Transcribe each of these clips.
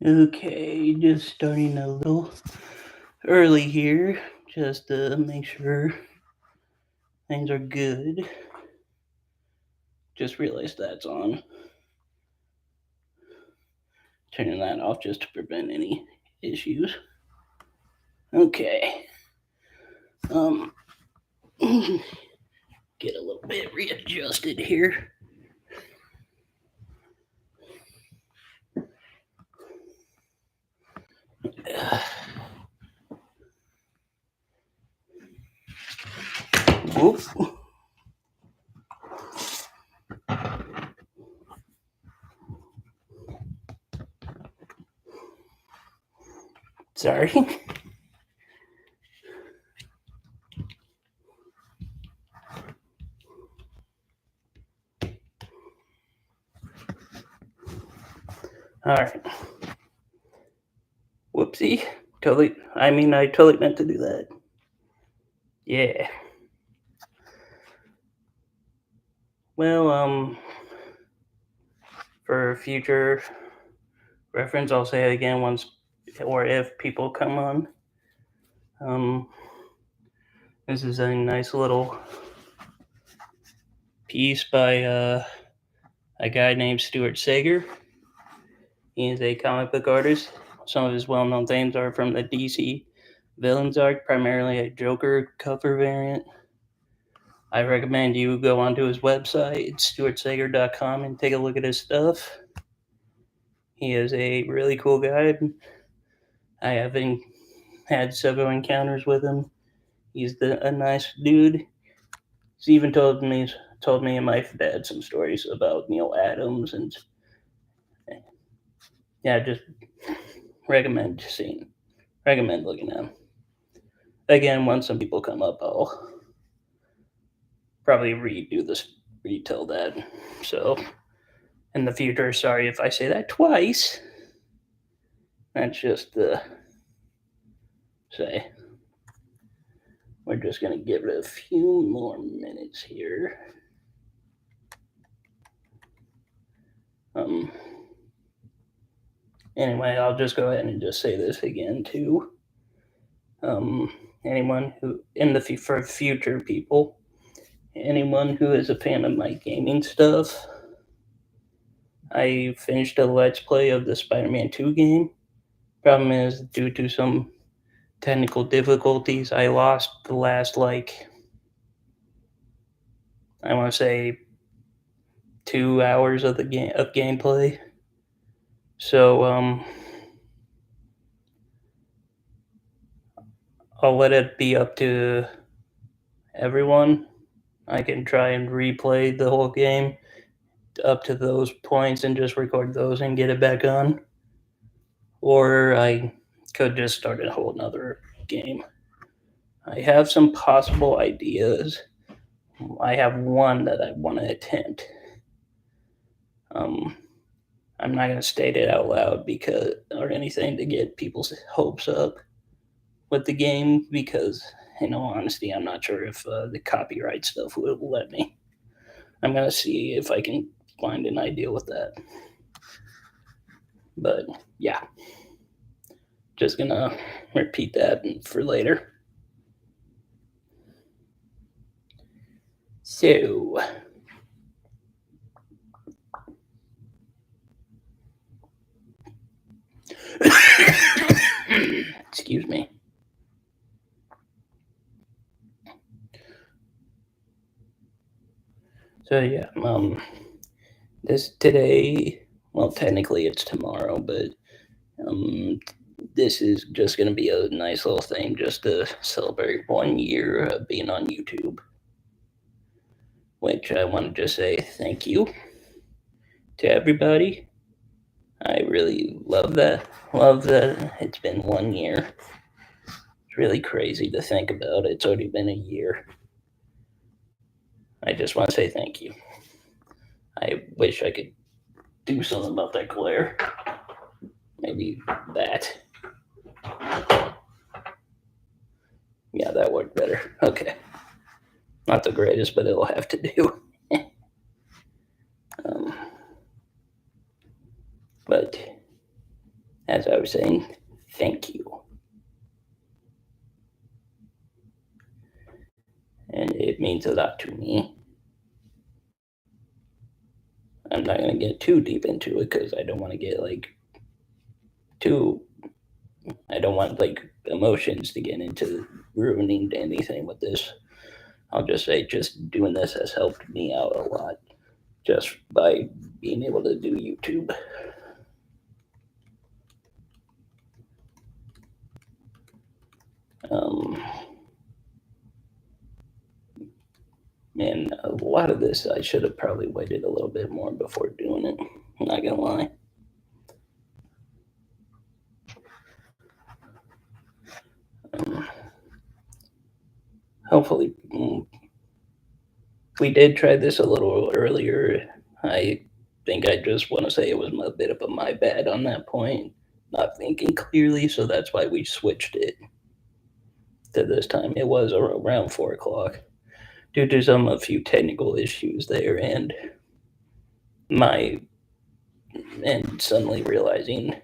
Okay, just starting a little early here, just to make sure things are good. Just realized that's on. Turning that off just to prevent any issues. Okay. Um, get a little bit readjusted here. Whoop. Sorry. All right. Whoopsie. I totally meant to do that. Yeah. Well, for future reference, I'll say it again once or if people come on. Um, this is a nice little piece by a guy named Stuart Sager. He is a comic book artist. Some of his well known themes are from the DC Villains arc, primarily a Joker cover variant. I recommend you go onto his website, stuartsager.com, and take a look at his stuff. He is a really cool guy. I have had several encounters with him. He's a nice dude. He's even told me and my dad some stories about Neil Adams, and yeah, just recommend looking at him. Again, once some people come up, I'll probably retell that. So in the future, sorry if I say that twice. That's just the say. We're just gonna give it a few more minutes here. Anyway, I'll just go ahead and just say this again too. Anyone who for future people, anyone who is a fan of my gaming stuff, I finished a let's play of the Spider-Man 2 game. Problem is, due to some technical difficulties, I lost the last I want to say 2 hours of the game of gameplay. So I'll let it be up to everyone. I can try and replay the whole game up to those points and just record those and get it back on. Or I could just start a whole nother game. I have some possible ideas. I have one that I want to attempt. I'm not going to state it out loud or anything to get people's hopes up with the game because, in all honesty, I'm not sure if the copyright stuff will let me. I'm going to see if I can find an idea with that. But yeah, just going to repeat that for later. So, excuse me. So yeah, this today, well, technically it's tomorrow, but this is just going to be a nice little thing just to celebrate 1 year of being on YouTube. Which I want to just say thank you to everybody. I really love that. Love that it's been 1 year. It's really crazy to think about. It's already been a year. I just want to say thank you. I wish I could do something about that glare. Maybe that. Yeah, that worked better. Okay. Not the greatest, but it'll have to do. But as I was saying, thank you. And it means a lot to me. I'm not going to get too deep into it because I don't want to get like too. I don't want like emotions to get into ruining anything with this. I'll just say, just doing this has helped me out a lot just by being able to do YouTube. Um, Man, a lot of this I should have probably waited a little bit more before doing it. I'm not gonna lie. Um, Hopefully, we did try this a little earlier. I think I just want to say it was a bit of a my bad on that point, not thinking clearly, so that's why we switched it to this time. It was around 4 o'clock due to a few technical issues there, my and suddenly realizing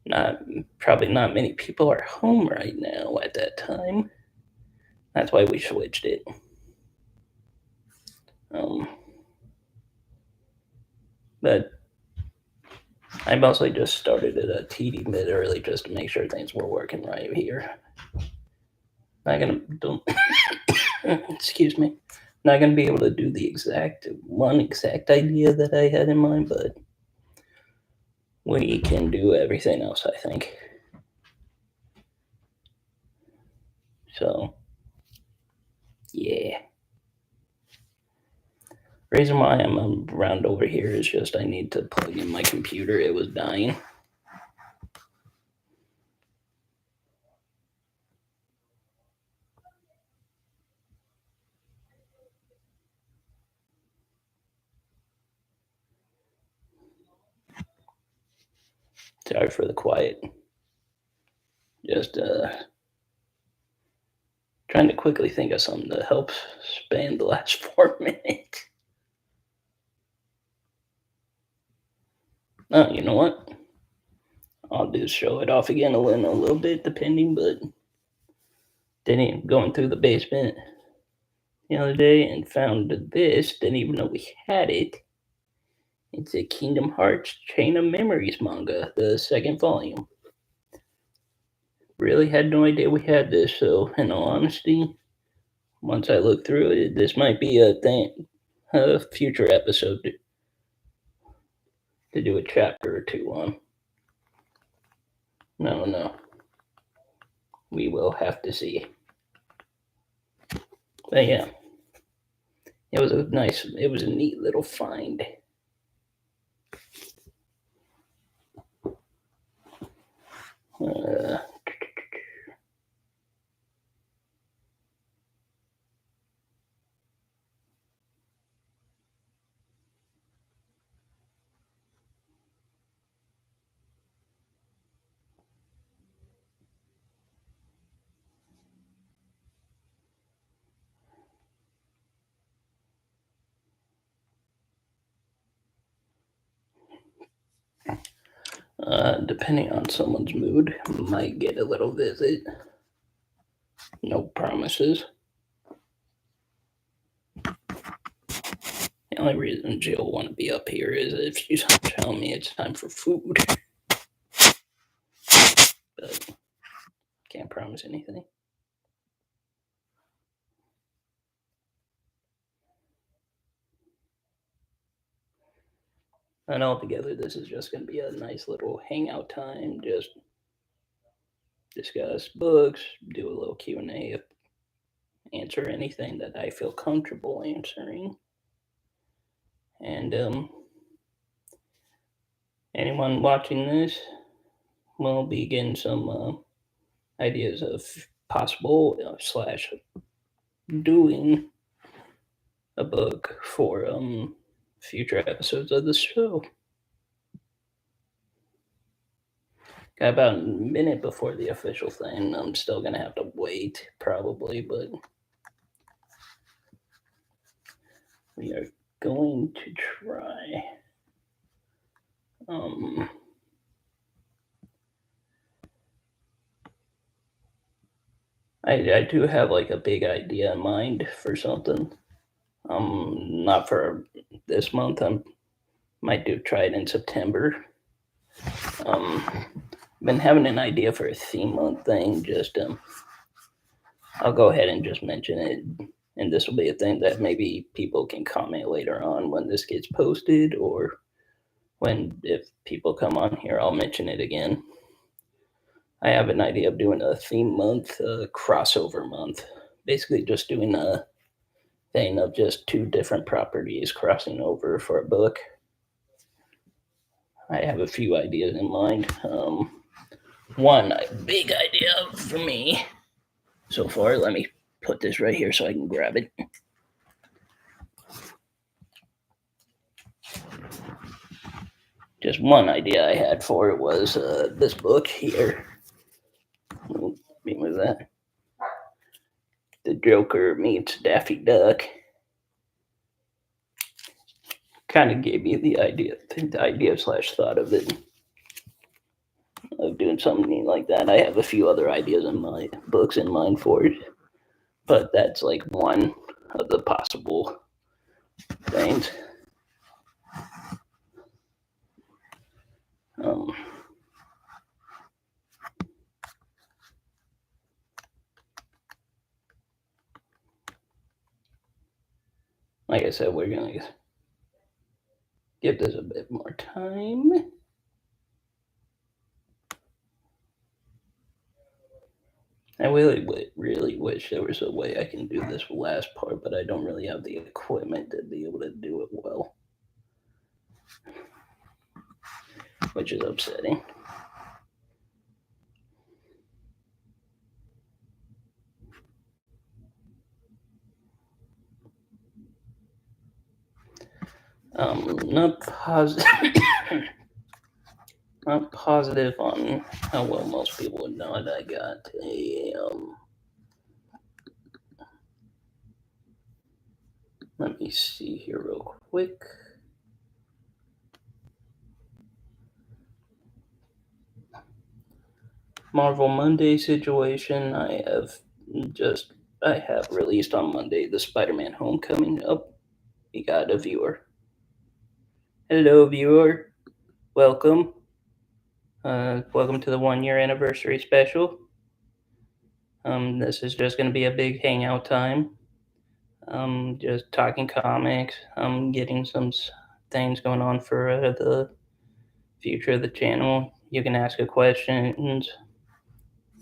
not probably not many people are home right now at that time. That's why we switched it. Um, but I mostly just started it a TD bit early just to make sure things were working right here. Not gonna don't excuse me. Not gonna be able to do the exact idea that I had in mind, but we can do everything else, I think. So yeah. Reason why I'm around over here is just I need to plug in my computer. It was dying. Sorry for the quiet. Just trying to quickly think of something to help span the last 4 minutes. Oh, you know what? I'll just show it off again in a little bit, depending. But then going through the basement the other day and found this. Didn't even know we had it. It's a Kingdom Hearts Chain of Memories manga, the second volume. Really had no idea we had this. So, in all honesty, once I look through it, this might be a future episode to do a chapter or two on. No. We will have to see. But yeah, it was a neat little find. Uh, Depending on someone's mood, might get a little visit. No promises. The only reason Jill want to be up here is if she's telling me it's time for food. But can't promise anything. And altogether, this is just going to be a nice little hangout time. Just discuss books, do a little Q&A, answer anything that I feel comfortable answering. And anyone watching this will be getting some ideas of possible slash doing a book for future episodes of the show. Got about a minute before the official thing. I'm still gonna have to wait probably, but we are going to try. I do have like a big idea in mind for something. Not for this month. I might try it in September. Been having an idea for a theme month thing. Just I'll go ahead and just mention it, and this will be a thing that maybe people can comment later on when this gets posted, or when if people come on here, I'll mention it again. I have an idea of doing a theme month, crossover month. Basically, just doing a thing of just two different properties crossing over for a book. I have a few ideas in mind. One big idea for me so far, let me put this right here so I can grab it. Just one idea I had for it was this book here. Let me move that. The Joker meets Daffy Duck. Kind of gave me the idea slash thought of it, of doing something like that. I have a few other ideas in my books in mind for it, but that's like one of the possible things. Like I said, we're gonna give this a bit more time. I really wish there was a way I can do this last part, but I don't really have the equipment to be able to do it well, which is upsetting. Not positive. Not positive on how well most people would know it. I got a let me see here real quick. Marvel Monday situation. I have released on Monday the Spider-Man Homecoming. Oh, we got a viewer. Hello, viewer. Welcome. Welcome to the 1 year anniversary special. This is just going to be a big hangout time. Just talking comics. Getting some things going on for the future of the channel. You can ask a questions.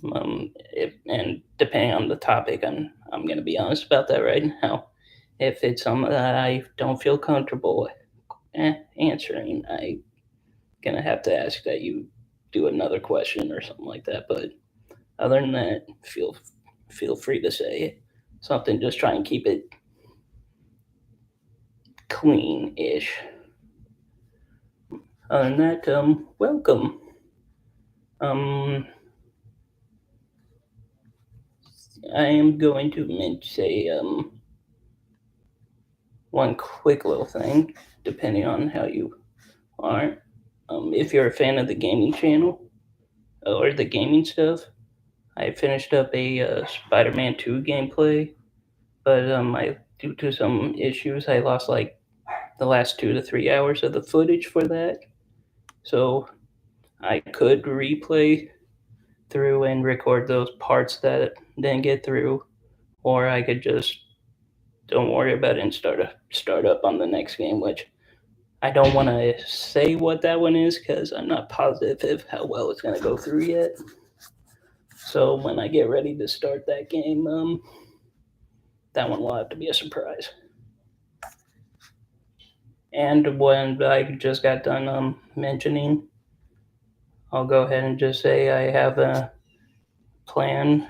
And depending on the topic, I'm going to be honest about that right now. If it's something that I don't feel comfortable answering, I'm going to have to ask that you do another question or something like that. But other than that, feel free to say something. Just try and keep it clean-ish. Other than that, welcome. I am going to say one quick little thing, depending on how you are. If you're a fan of the gaming channel or the gaming stuff, I finished up a Spider-Man 2 gameplay, but due to some issues, I lost like the last 2 to 3 hours of the footage for that. So I could replay through and record those parts that didn't get through, or I could just don't worry about it and start up on the next game, which I don't want to say what that one is because I'm not positive how well it's going to go through yet. So when I get ready to start that game, that one will have to be a surprise. And when I just got done mentioning, I'll go ahead and just say I have a plan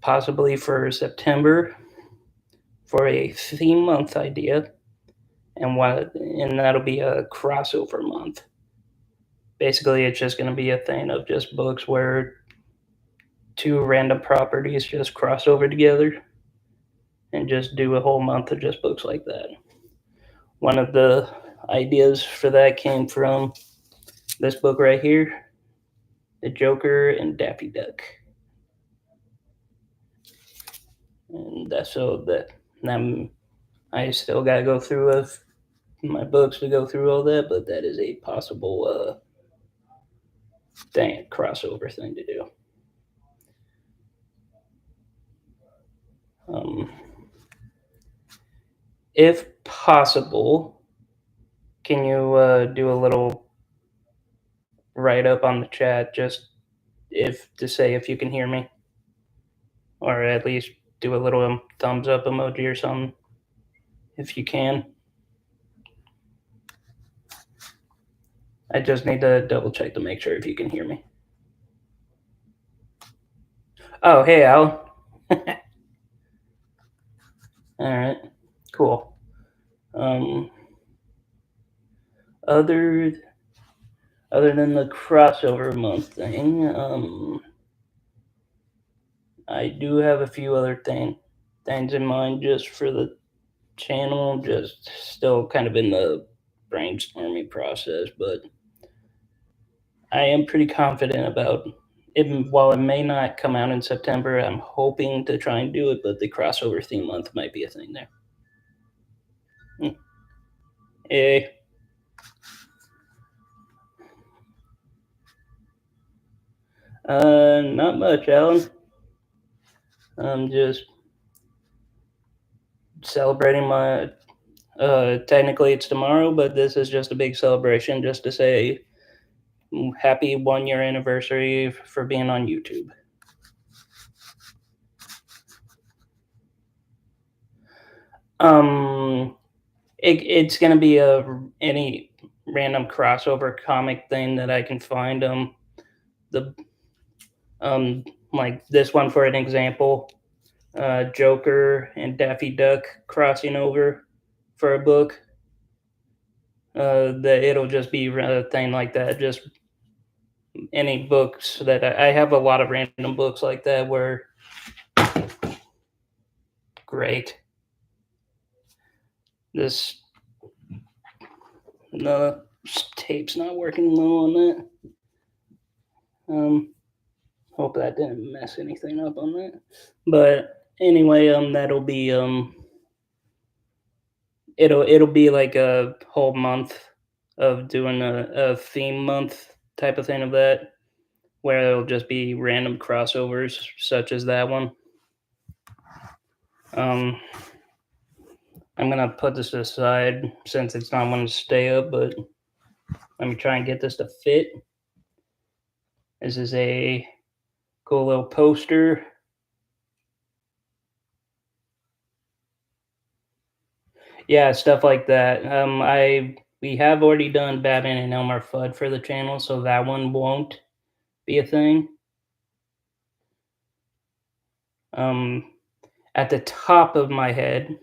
possibly for September for a theme month idea, and that'll be a crossover month. Basically, it's just going to be a thing of just books where two random properties just cross over together and just do a whole month of just books like that. One of the ideas for that came from this book right here, The Joker and Daffy Duck. and that's so that I still gotta go through my books to go through all that, but that is a possible crossover thing to do. Um, if possible, can you do a little write up on the chat just if to say if you can hear me, or at least do a little thumbs up emoji or something if you can. I just need to double check to make sure if you can hear me. Oh, hey, Al. All right, cool. Um, other than the crossover month thing, I do have a few other things in mind just for the channel. Just still kind of in the brainstorming process, but I am pretty confident about it. While it may not come out in September, I'm hoping to try and do it, but the crossover theme month might be a thing there. Hey. Not much, Alan. I'm just celebrating my. Technically, it's tomorrow, but this is just a big celebration just to say happy 1 year anniversary for being on YouTube. It's gonna be any random crossover comic thing that I can find. The like this one for an example, Joker and Daffy Duck crossing over for a book. That it'll just be a thing like that. Just any books that I have a lot of random books like that where great. This the tape's not working low on that. Hope that didn't mess anything up on that. But anyway, that'll be it'll be like a whole month of doing a theme month type of thing of that, where it'll just be random crossovers such as that one. I'm gonna put this aside since it's not going to stay up, but let me try and get this to fit. This is a cool little poster. Yeah, stuff like that. We have already done Batman and Elmer Fudd for the channel, so that one won't be a thing. At the top of my head,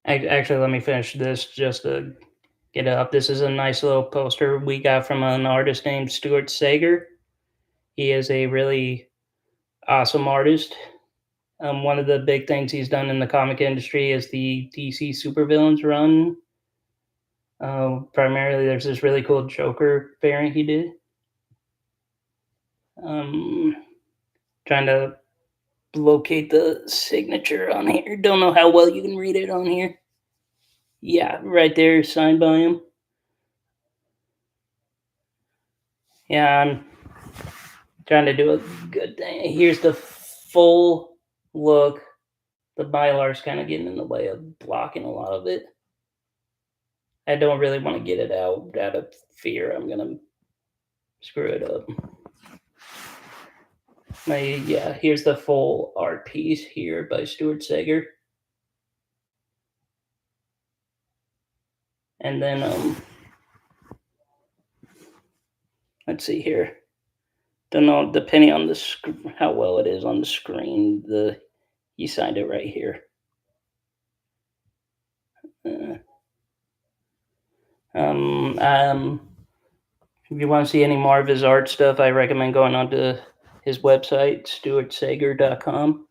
actually, let me finish this just to get it up. This is a nice little poster we got from an artist named Stuart Sager. He is a really awesome artist. One of the big things he's done in the comic industry is the DC supervillains run. Primarily, there's this really cool Joker variant he did. Trying to locate the signature on here. Don't know how well you can read it on here. Yeah, right there, signed by him. Yeah, I'm trying to do a good thing. Here's the full look. The Mylar's kind of getting in the way of blocking a lot of it. I don't really want to get it out of fear I'm gonna screw it up. Yeah, here's the full art piece here by Stuart Sager. And then let's see here. Don't know, depending on how well it is on the screen, he signed it right here. If you want to see any more of his art stuff, I recommend going onto his website, stuartsager.com.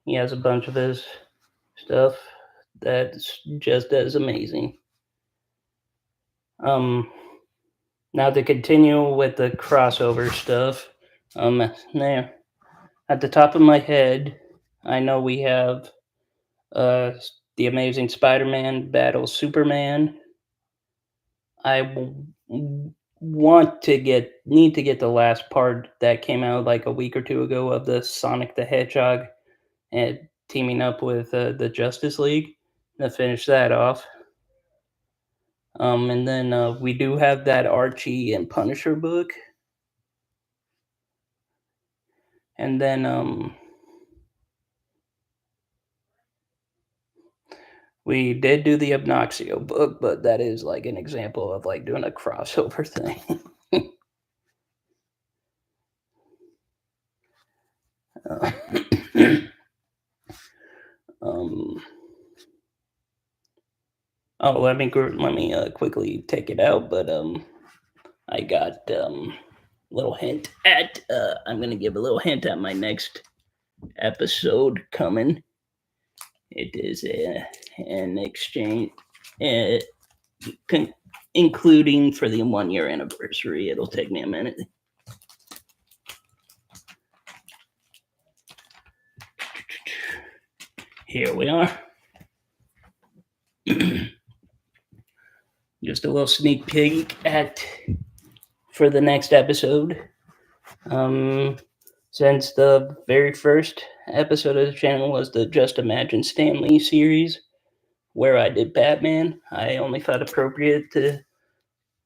He has a bunch of his stuff that's just as amazing. Now to continue with the crossover stuff, there at the top of my head, I know we have the Amazing Spider-Man battles Superman. I want to need to get the last part that came out like a week or two ago of the Sonic the Hedgehog and teaming up with the Justice League to finish that off. And then we do have that Archie and Punisher book, and then we did do the Obnoxio book, but that is like an example of like doing a crossover thing. Uh, um, oh, let me quickly take it out, but I got little hint at I'm gonna give a little hint at my next episode coming. It is an exchange, uh, con- including for the 1 year anniversary. It'll take me a minute. Here we are. Just a little sneak peek at for the next episode. Since the very first episode of the channel was the Just Imagine Stan Lee series, where I did Batman, I only thought appropriate to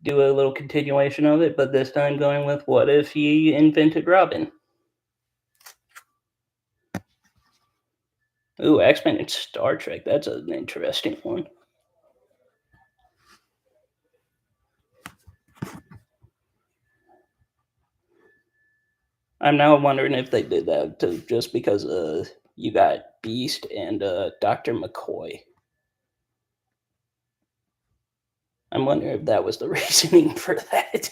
do a little continuation of it, but this time going with what if he invented Robin? Ooh, X-Men and Star Trek. That's an interesting one. I'm now wondering if they did that just because you got Beast and Dr. McCoy. I'm wondering if that was the reasoning for that.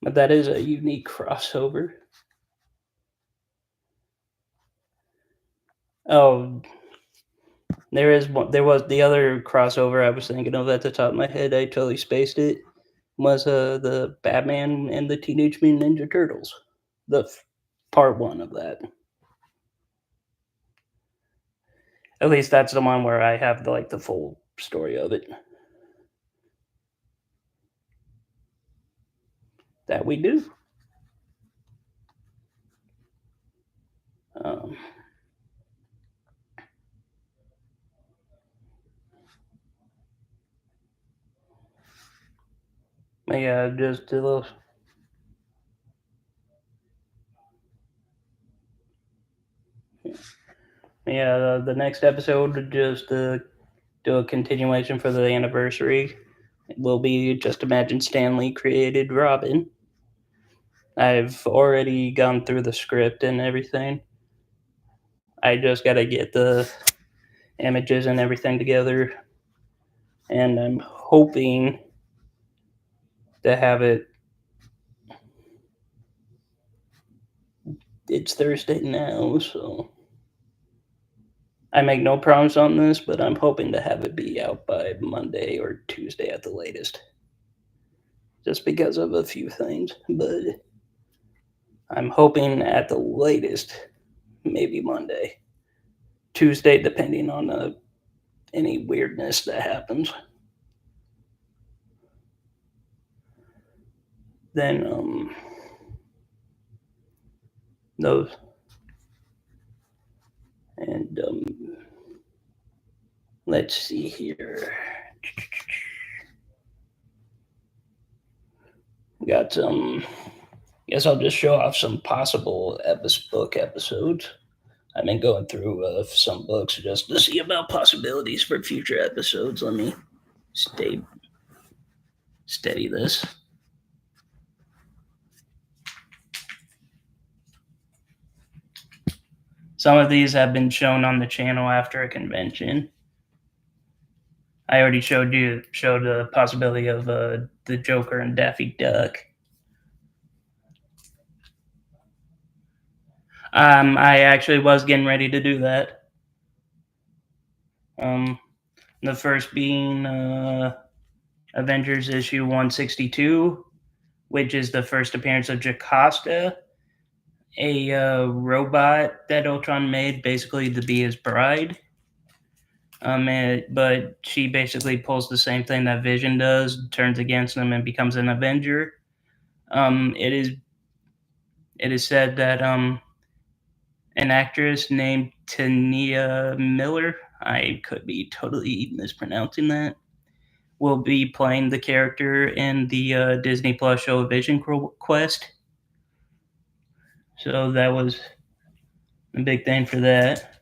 But that is a unique crossover. Oh, there was the other crossover I was thinking of at the top of my head. I totally spaced it. Was the Batman and the Teenage Mutant Ninja Turtles, part one of that. At least that's the one where I have the full story of it. That we do. Um, yeah, just a little. Yeah, the next episode would just do a continuation for the anniversary. It will be Just Imagine Stan Lee created Robin. I've already gone through the script and everything. I just got to get the images and everything together, and I'm hoping to have it. It's Thursday now, so I make no promise on this, but I'm hoping to have it be out by Monday or Tuesday at the latest. Just because of a few things, but I'm hoping at the latest, maybe Monday. Tuesday, depending on any weirdness that happens. Then, those. And, let's see here. Got some. Guess I'll just show off some possible book episodes. I've been going through some books just to see about possibilities for future episodes. Let me stay steady this. Some of these have been shown on the channel after a convention. I already showed the possibility of the Joker and Daffy Duck. I actually was getting ready to do that. The first being Avengers issue 162, which is the first appearance of Jocasta, a robot that Ultron made, basically to be his bride. But she basically pulls the same thing that Vision does, turns against him, and becomes an Avenger. It is said that an actress named Tania Miller, I could be totally mispronouncing that, will be playing the character in the Disney Plus show Vision Quest. So that was a big thing for that.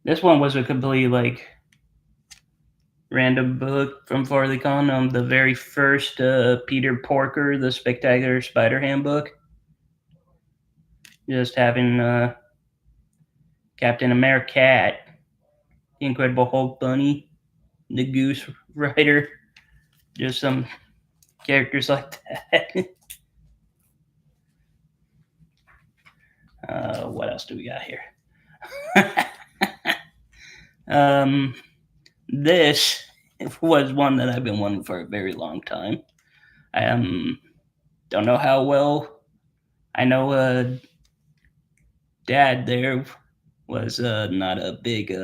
This one was a complete random book from Farley Con. The very first Peter Porker, the Spectacular Spider-Ham book. Just having Captain America, the Incredible Hulk Bunny, the Goose Rider, just some characters like that. What else do we got here? This was one that I've been wanting for a very long time. I don't know how well I know. Dad there was not a big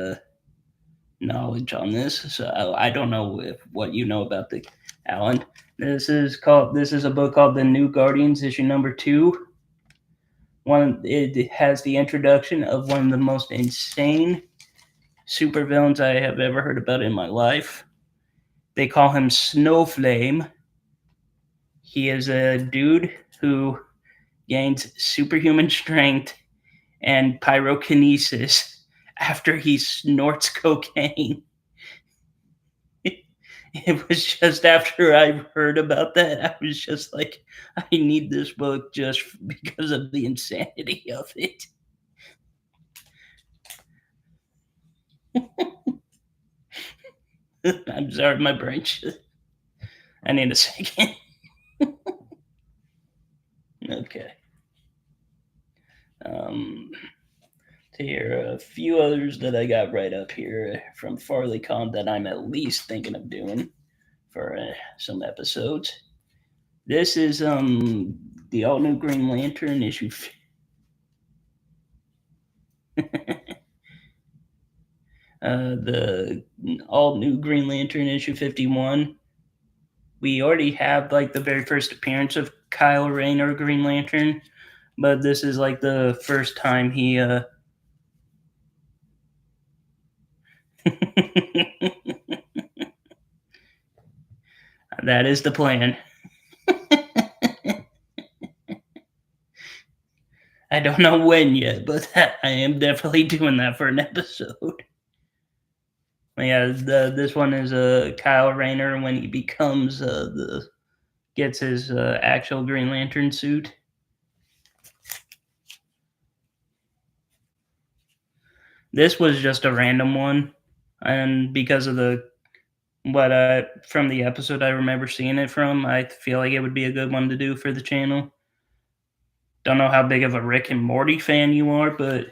knowledge on this, so I don't know what you know about the Alan. This is a book called The New Guardians, issue number 2. It has the introduction of one of the most insane supervillains I have ever heard about in my life. They call him Snowflame. He is a dude who gains superhuman strength and pyrokinesis after he snorts cocaine. It was just after I heard about that, I was just like, I need this book just because of the insanity of it. I'm sorry, my brain I need a second. Okay. Here are a few others that I got right up here from Farley Con that I'm at least thinking of doing for some episodes. This is the all new Green Lantern issue. The all new Green Lantern issue 51. We already have the very first appearance of Kyle Rayner, Green Lantern, but this is the first time he that is the plan. I don't know when yet, but I am definitely doing that for an episode. Yeah, this one is Kyle Rayner when he becomes gets his actual Green Lantern suit. This was just a random one, and because of from the episode I remember seeing it from, I feel like it would be a good one to do for the channel. Don't know how big of a Rick and Morty fan you are, but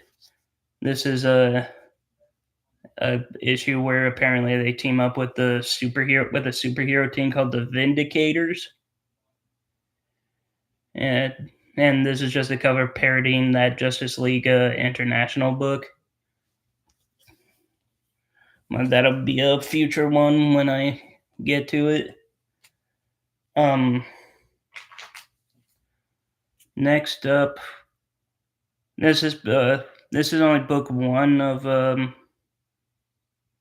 this is a issue where apparently they team up with a superhero team called the Vindicators, and this is just a cover parodying that Justice League International book. That'll be a future one when I get to it. Next up, this is only book 1 of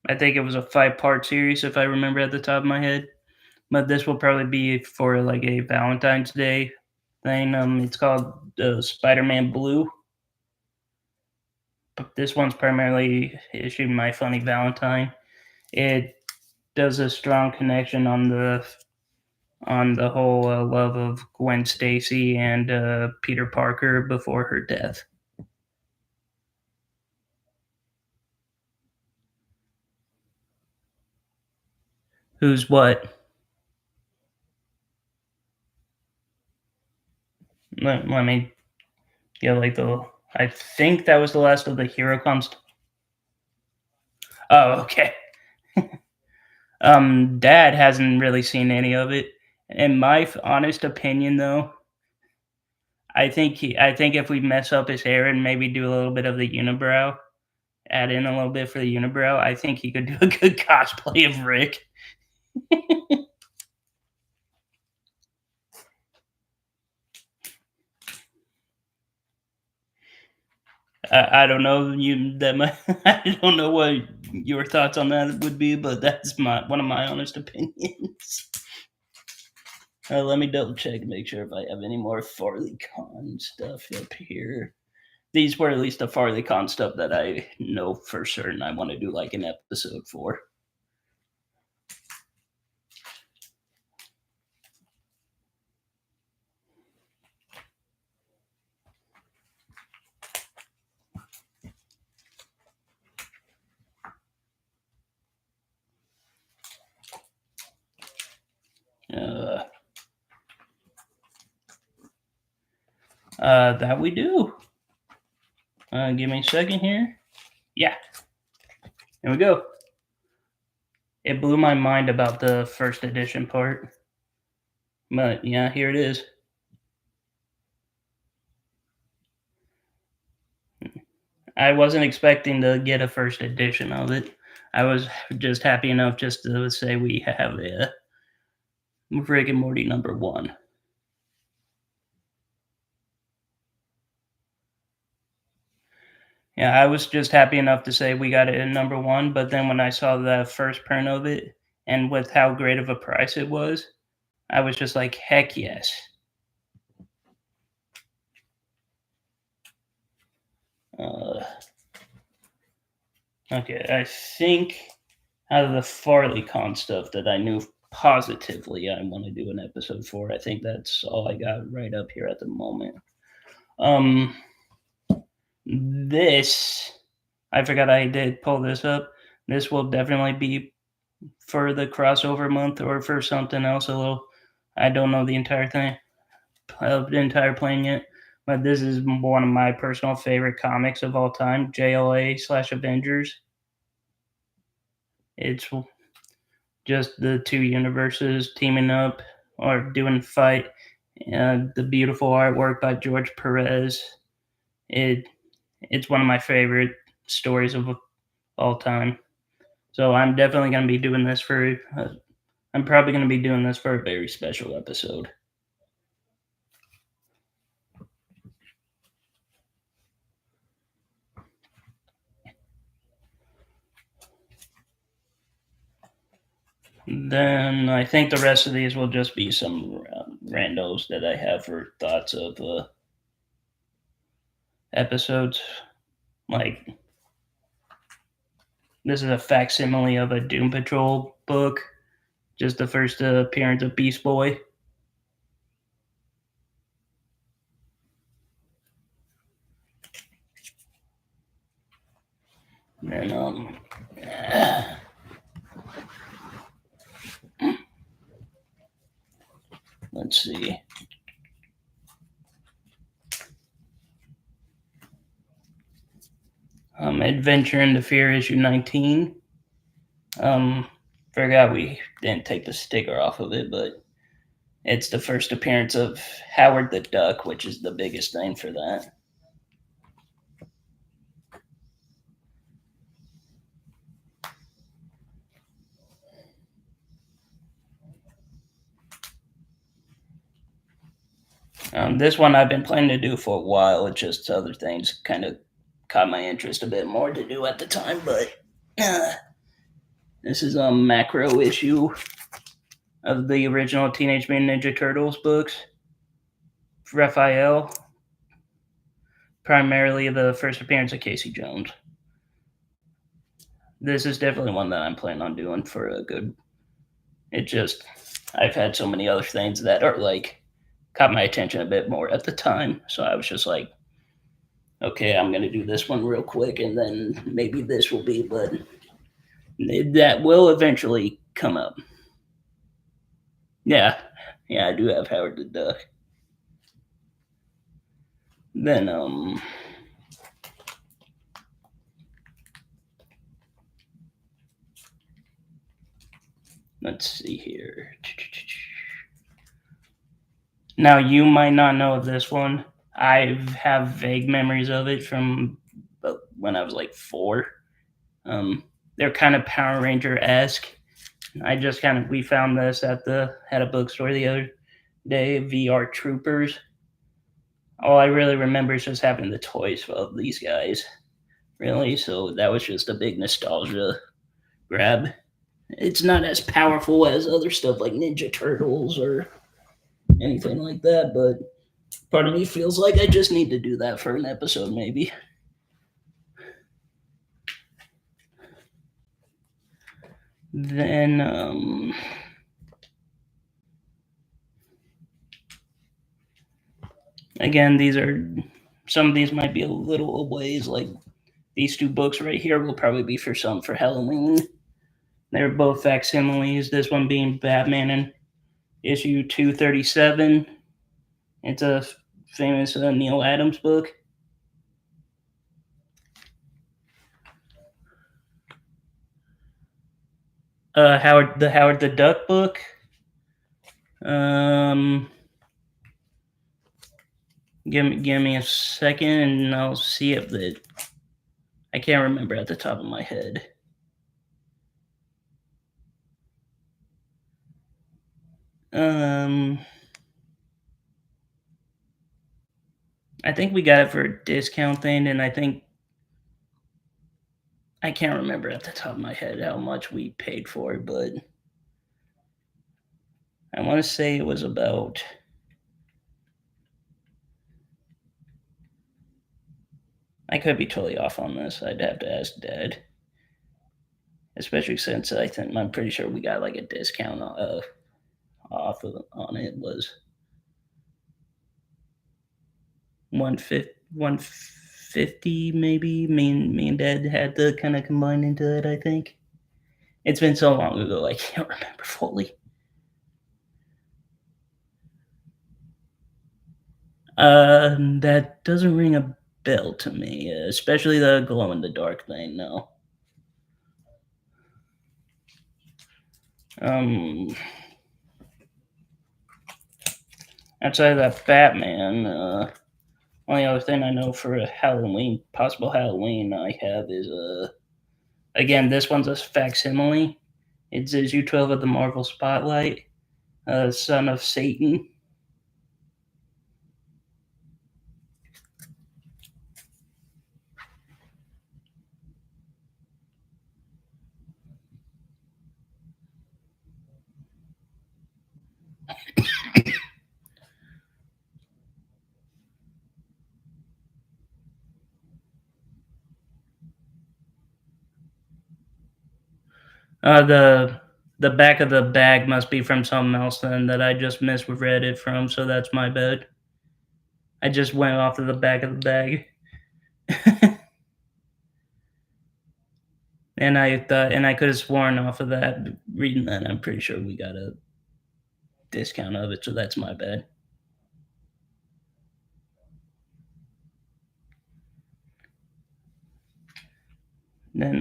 I think it was a 5-part series if I remember at the top of my head, but this will probably be for a Valentine's Day thing. It's called Spider-Man Blue. But this one's primarily issued My Funny Valentine. It does a strong connection on the whole love of Gwen Stacy and Peter Parker before her death. Who's what? Let me get I think that was the last of the Hero Comes. Oh, okay. Dad hasn't really seen any of it. In my honest opinion, though, I think if we mess up his hair and maybe do a little bit of the unibrow, add in a little bit for the unibrow, I think he could do a good cosplay of Rick. I don't know you that my I don't know what your thoughts on that would be, but that's my one of my honest opinions. Let me double check and make sure if I have any more Farley Con stuff up here. These were at least the Farley Con stuff that I know for certain I want to do like an episode for. Uh, that we do. Give me a second here. Yeah, here we go. It blew my mind about the first edition part, but yeah, here it is. I wasn't expecting to get a first edition of it. I was just happy enough just to say we have a Rick and Morty #1. Yeah, I was just happy enough to say we got it at #1, but then when I saw the first print of it and with how great of a price it was, I was just like, heck yes. Uh, okay, I think out of the Farley Con stuff that I knew positively I want to do an episode for, I think that's all I got right up here at the moment. Um, this, I forgot I did pull this up. This will definitely be for the crossover month or for something else. A little, I don't know the entire thing of the entire plan yet, but this is one of my personal favorite comics of all time, JLA/Avengers. It's just the two universes teaming up or doing fight. The beautiful artwork by George Perez. It's one of my favorite stories of all time. So I'm definitely going to be doing this for. I'm probably going to be doing this for a very special episode. Then I think the rest of these will just be some randos that I have for thoughts of episodes. Like this is a facsimile of a Doom Patrol book, just the first appearance of Beast Boy. And let's see. Adventure into Fear issue 19. Forgot we didn't take the sticker off of it, but it's the first appearance of Howard the Duck, which is the biggest thing for that. This one I've been planning to do for a while. It's just other things kind of caught my interest a bit more to do at the time, but this is a macro issue of the original Teenage Mutant Ninja Turtles books. Raphael, primarily the first appearance of Casey Jones. This is definitely one that I'm planning on doing for a good. It just, I've had so many other things that are like caught my attention a bit more at the time, so I was just like, okay, I'm gonna do this one real quick, and then maybe this will be, but that will eventually come up. Yeah, I do have Howard the Duck. Then let's see here. Now you might not know of this one. I have vague memories of it from when I was like 4. They're kind of Power Ranger-esque. We found this at a bookstore the other day, VR Troopers. All I really remember is just having the toys of these guys, really. So that was just a big nostalgia grab. It's not as powerful as other stuff like Ninja Turtles or anything like that, but part of me feels like I just need to do that for an episode, maybe. Then, again, some of these might be a little ways. Like these 2 books right here will probably be for Halloween. They're both facsimiles. This one being Batman in issue 237. It's a famous Neil Adams book. Howard the Duck book. Give me a second, and I'll see if I can't remember at the top of my head. I think we got it for a discount thing, and I can't remember at the top of my head how much we paid for it, but I want to say it was about. I could be totally off on this. I'd have to ask Dad, especially since I'm pretty sure we got like a discount off on it. Was 150 maybe. Me and Dad had to kind of combine into it. I think it's been so long ago I can't remember fully. That doesn't ring a bell to me, especially the glow in the dark thing. No. Outside of that Batman, only other thing I know for a possible Halloween I have is again, this one's a facsimile. It's issue 12 of the Marvel Spotlight, Son of Satan. The back of the bag must be from something else then that I just misread it from, so that's my bad. I just went off of the back of the bag. And I could have sworn off of that, reading that, I'm pretty sure we got a discount of it, so that's my bad. Then,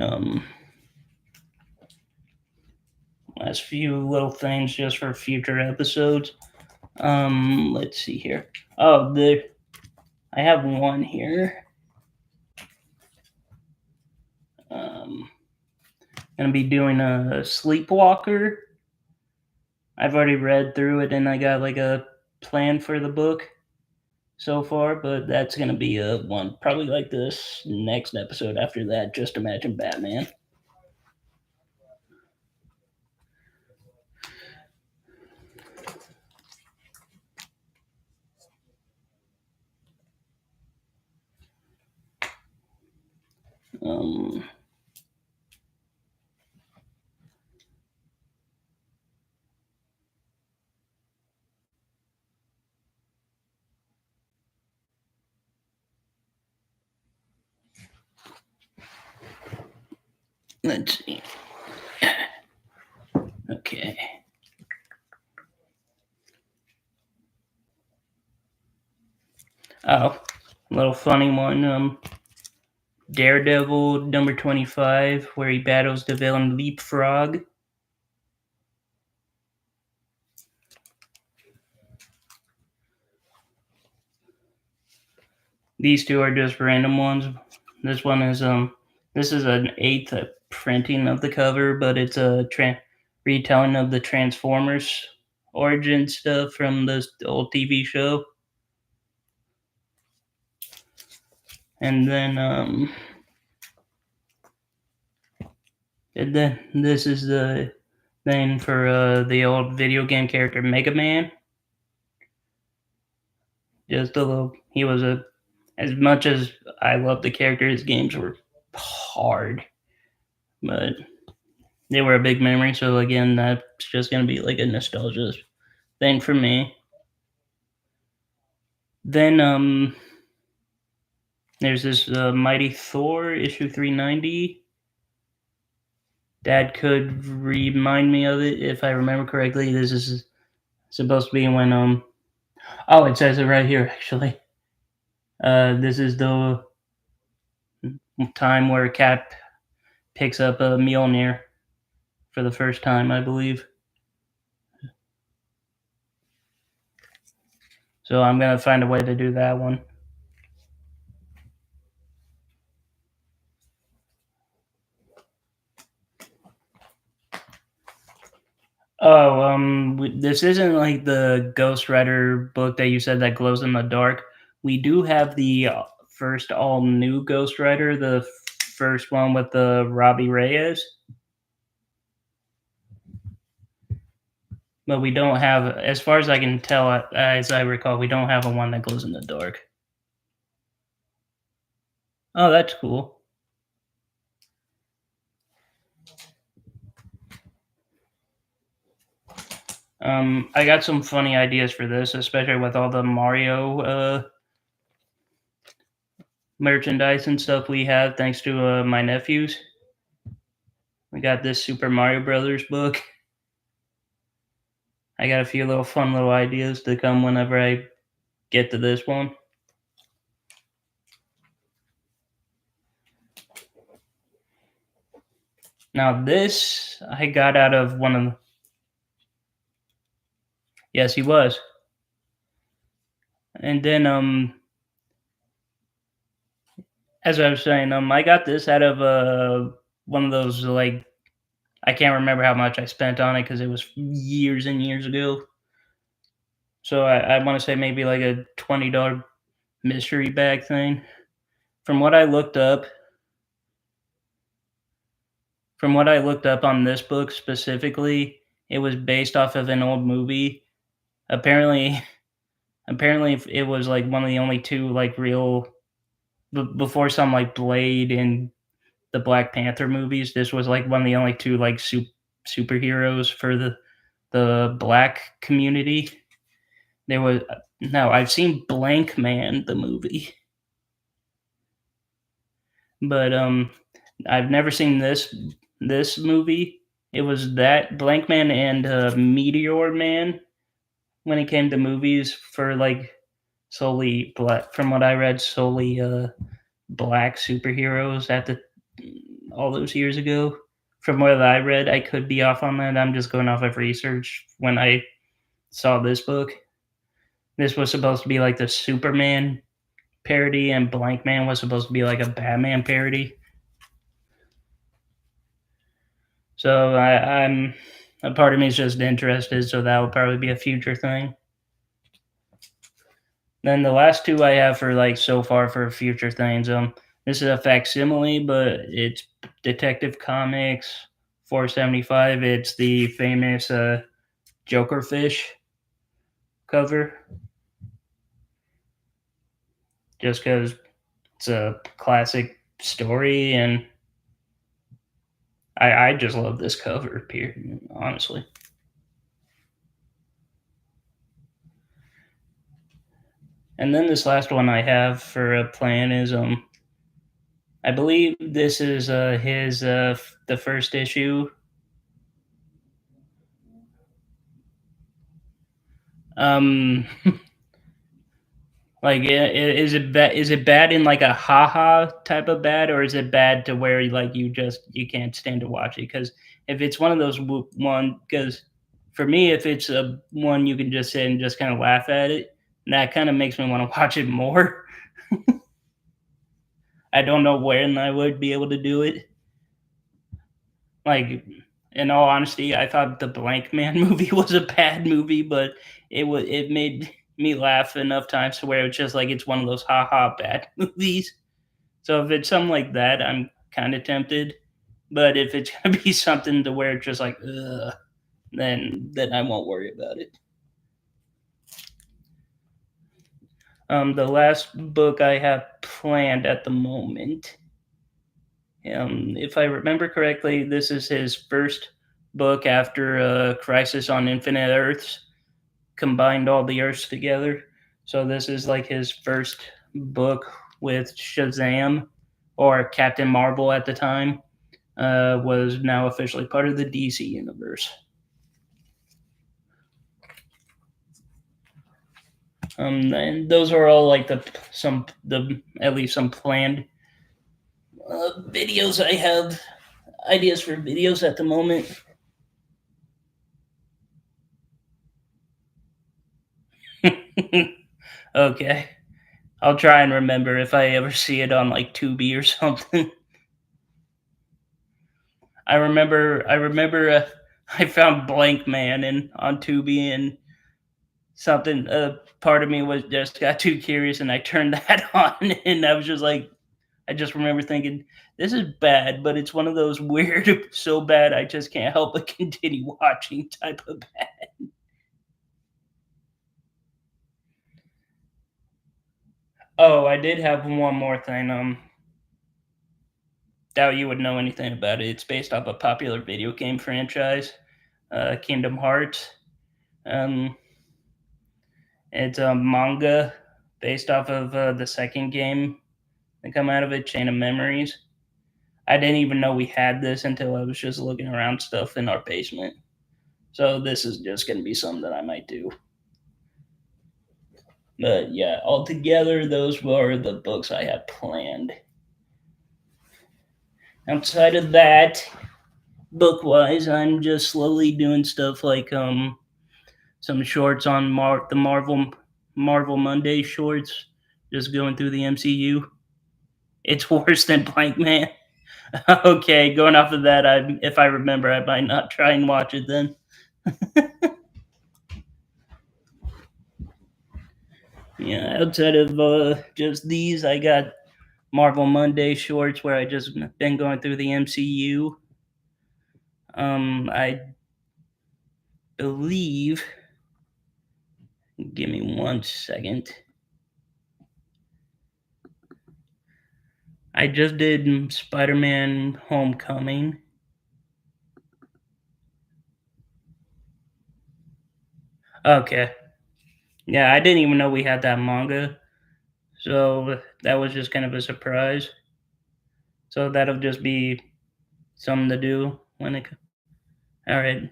last few little things just for future episodes. Let's see here. Oh, I have one here. Gonna be doing a Sleepwalker. I've already read through it and I got like a plan for the book so far, but that's gonna be a one probably like this next episode after that. Just Imagine Batman. Let's see. Okay. Oh, a little funny one. Daredevil number 25, where he battles the villain Leapfrog. These two are just random ones. This one is this is an eighth printing of the cover, but it's a retelling of the Transformers origin stuff from the old TV show. And then this is the thing for the old video game character Mega Man. Just a little. He was a. As much as I love the character, his games were hard, but they were a big memory. So again, that's just gonna be like a nostalgia thing for me. Then there's this Mighty Thor issue 390. Dad could remind me of it if I remember correctly. This is supposed to be when oh, it says it right here actually. This is the time where Cap picks up a Mjolnir for the first time, I believe. So I'm gonna find a way to do that one. Oh, this isn't like the Ghost Rider book that you said that glows in the dark. We do have the first all new Ghost Rider, the first one with the Robbie Reyes, but we don't have, as far as I can tell, as I recall, we don't have a one that glows in the dark. Oh, that's cool. I got some funny ideas for this, especially with all the Mario merchandise and stuff we have, thanks to my nephews. We got this Super Mario Brothers book. I got a few little fun little ideas to come whenever I get to this one. Now this I got out of one of. Yes, he was. And then as I was saying, I got this out of one of those, like, I can't remember how much I spent on it because it was years and years ago. So I want to say maybe like a $20 mystery bag thing. From what I looked up, on this book specifically, it was based off of an old movie. Apparently, it was like one of the only two like real before some like Blade and the Black Panther movies. This was like one of the only two like superheroes for the black community. There was no. I've seen Blank Man the movie, but I've never seen this movie. It was that Blank Man and Meteor Man when it came to movies for like solely black. From what I read, solely black superheroes at the all those years ago. From what I read, I could be off on that. I'm just going off of research. When I saw this book, this was supposed to be like the Superman parody, and Blank Man was supposed to be like a Batman parody. So I'm a part of me is just interested. So that will probably be a future thing. Then the last two I have for like so far for future things. This is a facsimile, but it's Detective Comics 475. It's the famous Joker fish cover. Just because it's a classic story, and I just love this cover, period, honestly. And then this last one I have for a plan is I believe this is his the first issue. Um, like, is it bad? Is it bad in like a haha type of bad, or is it bad to where like you can't stand to watch it? Because if it's one of those one, because for me, if it's a one you can just sit and just kind of laugh at it, that kind of makes me want to watch it more. I don't know when I would be able to do it. Like, in all honesty, I thought the Blank Man movie was a bad movie, but it made me laugh enough times to where it's just like it's one of those haha bad movies. So if it's something like that, I'm kind of tempted. But if it's gonna be something to where it's just like, ugh, then I won't worry about it. The last book I have planned at the moment, if I remember correctly, this is his first book after Crisis on Infinite Earths combined all the Earths together. So this is like his first book with Shazam, or Captain Marvel at the time, was now officially part of the DC universe. And those are all like the at least some planned videos I have, ideas for videos at the moment. Okay. I'll try and remember if I ever see it on like Tubi or something. I remember I found Blank Man and on Tubi, and something part of me was just got too curious and I turned that on, and I was just like, I just remember thinking, this is bad, but it's one of those weird, so bad I just can't help but continue watching type of bad. Oh, I did have one more thing. Doubt you would know anything about it. It's based off a popular video game franchise, Kingdom Hearts. Um, it's a manga based off of the second game that come out of it, Chain of Memories. I didn't even know we had this until I was just looking around stuff in our basement. So this is just going to be something that I might do. But yeah, altogether, those were the books I had planned. Outside of that, book wise, I'm just slowly doing stuff like some shorts on the Marvel Monday shorts, just going through the MCU. It's worse than Blank Man. Okay, going off of that, if I remember, I might not try and watch it then. Yeah, outside of just these, I got Marvel Monday shorts where I just been going through the MCU. I believe. Give me 1 second. I just did Spider-Man: Homecoming. Okay. Yeah, I didn't even know we had that manga, so that was just kind of a surprise. So that'll just be something to do when it. All right.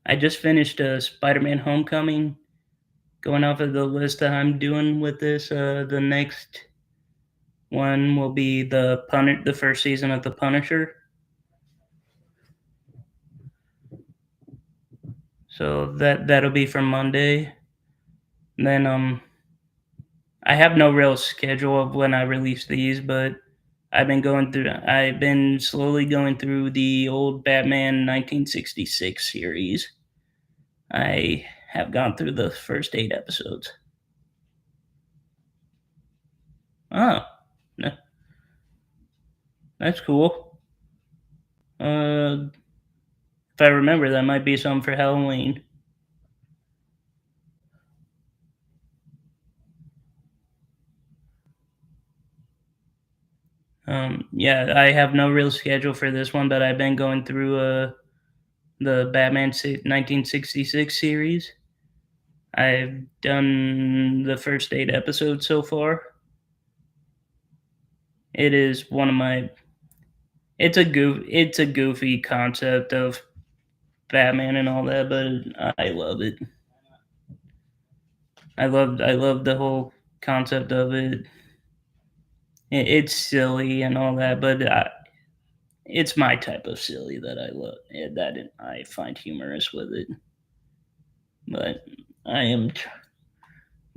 I just finished Spider-Man: Homecoming. Going off of the list that I'm doing with this, the next one will be the first season of The Punisher. So that'll be for Monday. And then I have no real schedule of when I release these, but I've been slowly going through the old Batman 1966 series. I have gone through the first 8 episodes. Oh, that's cool. If I remember, that might be something for Halloween. Yeah, I have no real schedule for this one, but I've been going through the 1966 series. I've done the first 8 episodes so far. It is one of my. It's a goofy concept of Batman and all that, but I love it. I love the whole concept of it. It's silly and all that, but it's my type of silly that I love. That I find humorous with it. But I am,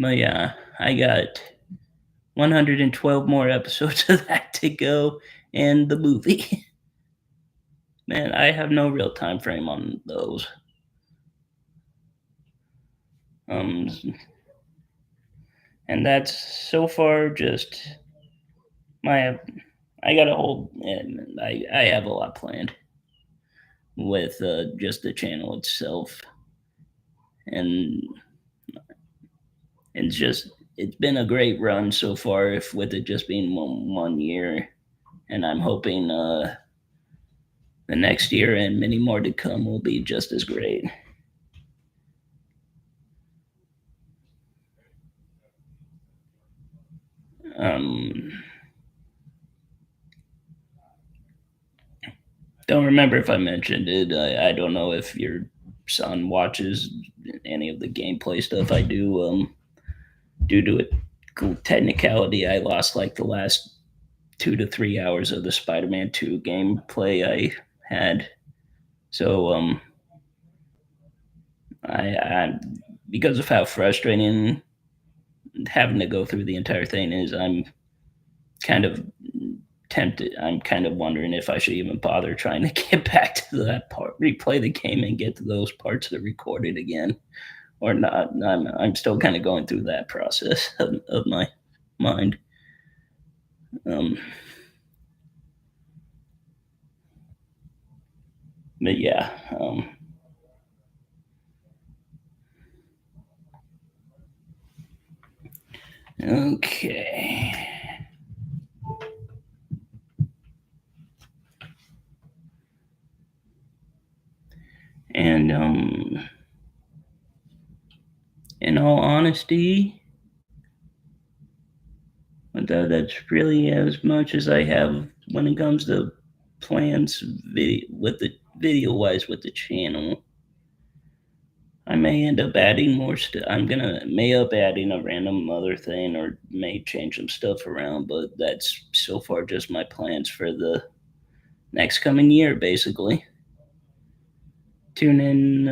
but yeah, I got 112 more episodes of that to go, and the movie. Man, I have no real time frame on those. Um, and that's so far just my. I got a whole. And I have a lot planned with just the channel itself, and it's just it's been a great run so far. If with it just being one year, and I'm hoping the next year and many more to come will be just as great. Um, don't remember if I mentioned it. I don't know if your son watches any of the gameplay stuff I do. Due to a cool technicality, I lost like the last 2 to 3 hours of the Spider-Man 2 gameplay I had. So I because of how frustrating having to go through the entire thing is, I'm kind of tempted. I'm kind of wondering if I should even bother trying to get back to that part, replay the game, and get to those parts that recorded again, or not. I'm still kind of going through that process of my mind. Um, but yeah. Okay. And in all honesty, that's really as much as I have when it comes to plans with the video wise with the channel. I may end up adding more stuff. I'm gonna may up adding a random other thing, or may change some stuff around, but that's so far just my plans for the next coming year, basically. Tune in.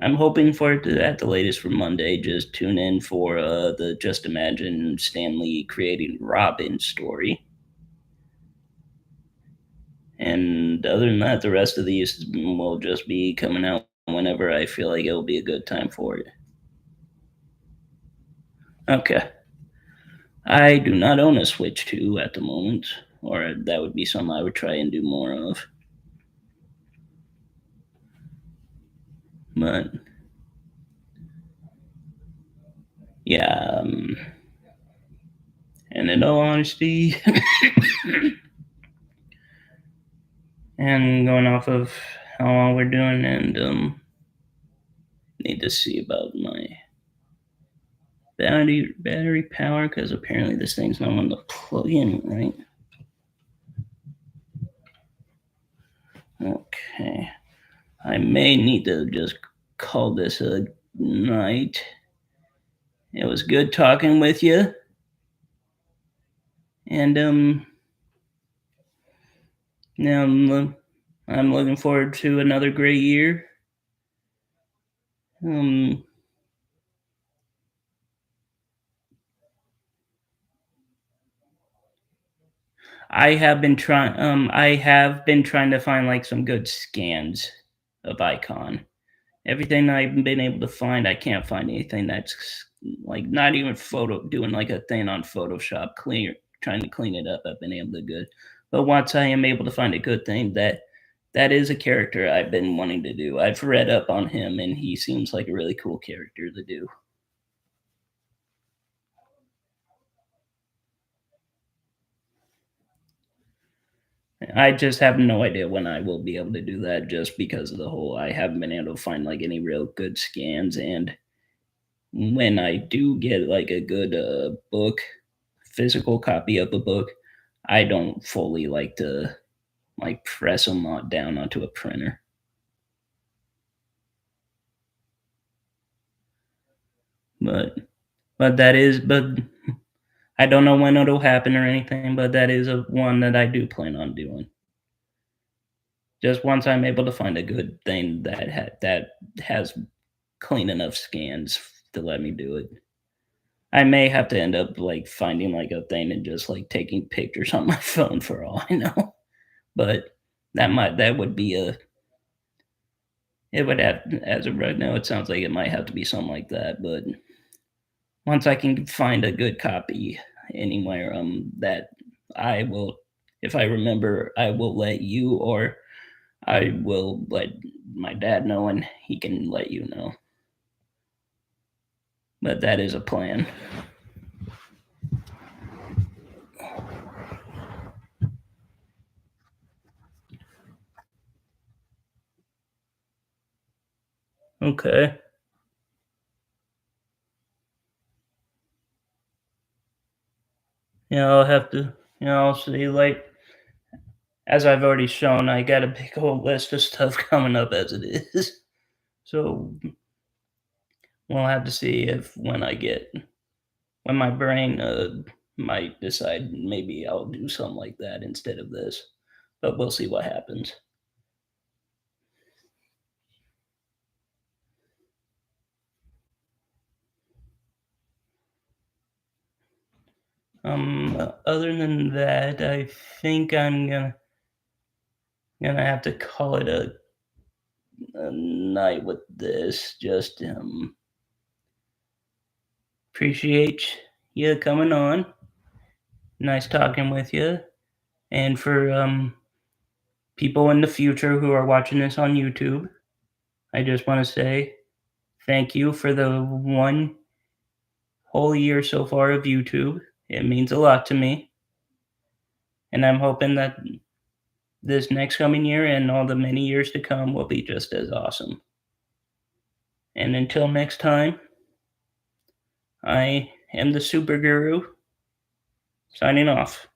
I'm hoping for it at the latest for Monday. Just tune in for the Just Imagine Stan Lee creating Robin story. And other than that, the rest of these will just be coming out whenever I feel like it'll be a good time for it. Okay. I do not own a Switch 2 at the moment, or that would be something I would try and do more of. But yeah, and in all honesty, and going off of how long we're doing, and need to see about my battery power, because apparently this thing's not on the plug in, right? Okay. I may need to just call this a night. It was good talking with you. And now I'm looking forward to another great year. Um I have been trying to find like some good scans of Icon. Everything I've been able to find, I can't find anything that's like not even photo doing like a thing on Photoshop, trying to clean it up. I've been able to good, but once I am able to find a good thing, that is a character I've been wanting to do. I've read up on him, and he seems like a really cool character to do. I just have no idea when I will be able to do that, just because of the whole I haven't been able to find like any real good scans. And when I do get like a good book, physical copy of a book, I don't fully like to like press them down onto a printer. But but I don't know when it'll happen or anything. But that is a one that I do plan on doing. Just once I'm able to find a good thing that has clean enough scans to let me do it. I may have to end up like finding like a thing and just like taking pictures on my phone for all I know. But that would be a it would have as of right now it sounds like it might have to be something like that. But once I can find a good copy anywhere, that I will, if I remember, I will let you or I will let my dad know and he can let you know. But that is a plan. Okay. I'll have to, I'll see. Like, as I've already shown, I got a big old list of stuff coming up as it is. So we'll have to see if when my brain might decide maybe I'll do something like that instead of this. But we'll see what happens. Other than that, I think I'm gonna have to call it a night with this. Just appreciate you coming on. Nice talking with you. And for people in the future who are watching this on YouTube, I just want to say thank you for the 1 whole year so far of YouTube. It means a lot to me, and I'm hoping that this next coming year and all the many years to come will be just as awesome. And until next time, I am the Super Guru, signing off.